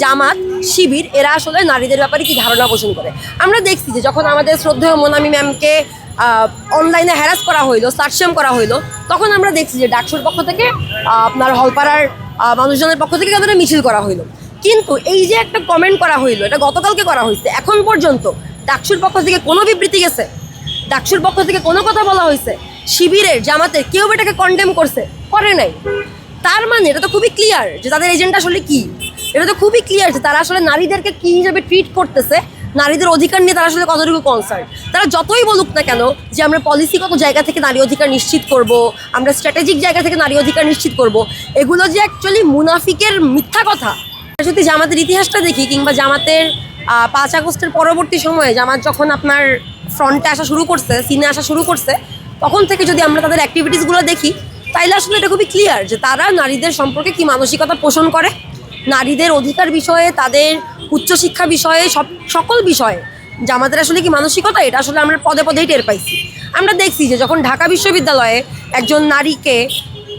জামাত শিবির এরা আসলে নারীদের ব্যাপারে কি ধারণা পোষণ করে। আমরা দেখছি যে যখন আমাদের শ্রদ্ধেয় মোনামি ম্যামকে অনলাইনে হ্যারাস করা হইলো, স্লাটশেম করা হইলো, তখন আমরা দেখছি যে ডাকসুর পক্ষ থেকে আপনার হলপাড়ার মানুষজনের পক্ষ থেকে তাদের মিছিল করা হইলো। কিন্তু এই যে একটা কমেন্ট করা হইলো, এটা গতকালকে করা হয়েছে, এখন পর্যন্ত ডাকসুর পক্ষ থেকে কোনো বিবৃতি গেছে, ডাকসুর পক্ষ থেকে কোনো কথা বলা হয়েছে, শিবিরের জামাতের কেউ এটাকে কন্ডেম করছে, করে নাই। তার মানে এটা তো খুবই ক্লিয়ার যে তাদের এজেন্ডা আসলে কি। এটা তো খুবই ক্লিয়ার যে তারা আসলে নারীদেরকে কি হিসেবে ট্রিট করতেছে, নারীদের অধিকার নিয়ে তারা আসলে কতটুকু কনসার্ন। তারা যতই বলুক না কেন যে আমরা পলিসিগত জায়গা থেকে নারী অধিকার নিশ্চিত করব, আমরা স্ট্র্যাটেজিক জায়গা থেকে নারী অধিকার নিশ্চিত করব, এগুলো যে অ্যাকচুয়ালি মুনাফিকের মিথ্যা কথা। যদি জামাতের ইতিহাসটা দেখি কিংবা জামাতের 5 আগস্টের পরবর্তী সময়ে জামাত যখন আপনার ফ্রন্টে আসা শুরু করছে, সিনে আসা শুরু করছে, তখন থেকে যদি আমরা তাদের অ্যাক্টিভিটিসগুলো দেখি, তাইলে আসলে এটা খুবই ক্লিয়ার যে তারা নারীদের সম্পর্কে কি মানসিকতা পোষণ করে, নারীদের অধিকার বিষয়ে, তাদের উচ্চশিক্ষা বিষয়ে, সকল বিষয়ে জামাতের আসলে কি মানসিকতা, এটা আসলে আমরা পদে পদেই টের পাইছি। আমরা দেখছি যে যখন ঢাকা বিশ্ববিদ্যালয়ে একজন নারীকে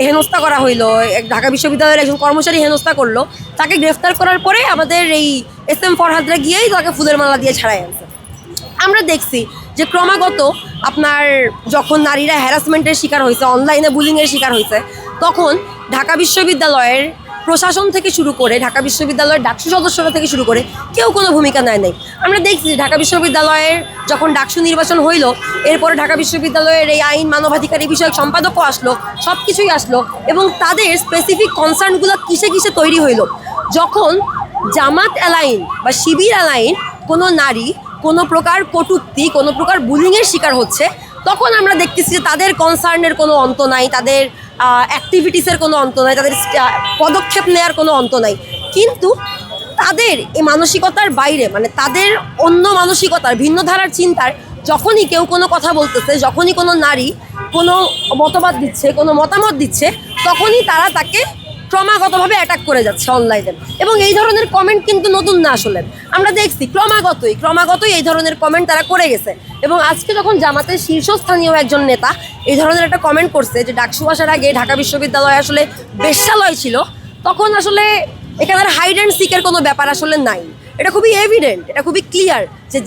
হেনস্থা করা হইলো, ঢাকা বিশ্ববিদ্যালয়ের একজন কর্মচারী হেনস্থা করলো, তাকে গ্রেফতার করার পরে আমাদের এই SM ফরহাদরা গিয়েই তাকে ফুলের মালা দিয়ে ছাড়াই আনছে। আমরা দেখছি যে ক্রমাগত আপনার যখন নারীরা হ্যারাসমেন্টের শিকার হয়েছে, অনলাইনে বুলিংয়ের শিকার হয়েছে, তখন ঢাকা বিশ্ববিদ্যালয়ের প্রশাসন থেকে শুরু করে, ঢাকা বিশ্ববিদ্যালয়ের ডাকসু সদস্যরা থেকে শুরু করে কেউ কোনো ভূমিকা নেয় নাই। আমরা দেখছি ঢাকা বিশ্ববিদ্যালয়ের যখন ডাকসু নির্বাচন হইল, এরপরে ঢাকা বিশ্ববিদ্যালয়ের এই আইন মানবাধিকার বিষয়ক সম্পাদকও আসলো, সব কিছুই আসলো, এবং তাদের স্পেসিফিক কনসার্নগুলো কিসে কিসে তৈরি হইল। যখন জামাত অ্যালাইন বা শিবির অ্যালাইন কোনো নারী কোনো প্রকার কটূক্তি, কোনো প্রকার বুলিংয়ের শিকার হচ্ছে, তখন আমরা দেখতেছি যে তাদের কনসার্নের কোনো অন্ত নাই, তাদের অ্যাক্টিভিটিসের কোনো অন্ত নাই, তাদের পদক্ষেপ নেওয়ার কোনো অন্ত নাই। কিন্তু তাদের এই মানসিকতার বাইরে, মানে তাদের অন্য মানসিকতার, ভিন্ন ধারার চিন্তার, যখনই কেউ কোনো কথা বলতেছে, যখনই কোনো নারী কোনো মতবাদ দিচ্ছে, কোনো মতামত দিচ্ছে, তখনই তারা তাকে ক্রমাগতভাবে অ্যাটাক করে যাচ্ছে অনলাইনে। এবং এই ধরনের কমেন্ট কিন্তু নতুন না, আসলে আমরা দেখছি ক্রমাগতই এই ধরনের কমেন্ট তারা করে গেছে। এবং আজকে যখন জামাতের শীর্ষস্থানীয় একজন নেতা এই ধরনের একটা কমেন্ট করছে যে ডাকসু আসার আগে ঢাকা বিশ্ববিদ্যালয় আসলে বেশ্যালয় ছিল, তখন আসলে এখানে হাইড অ্যান্ড সিকের কোনো ব্যাপার আসলে নাই। এটা খুবই এভিডেন্ট, এটা খুবই ক্লিয়ার যে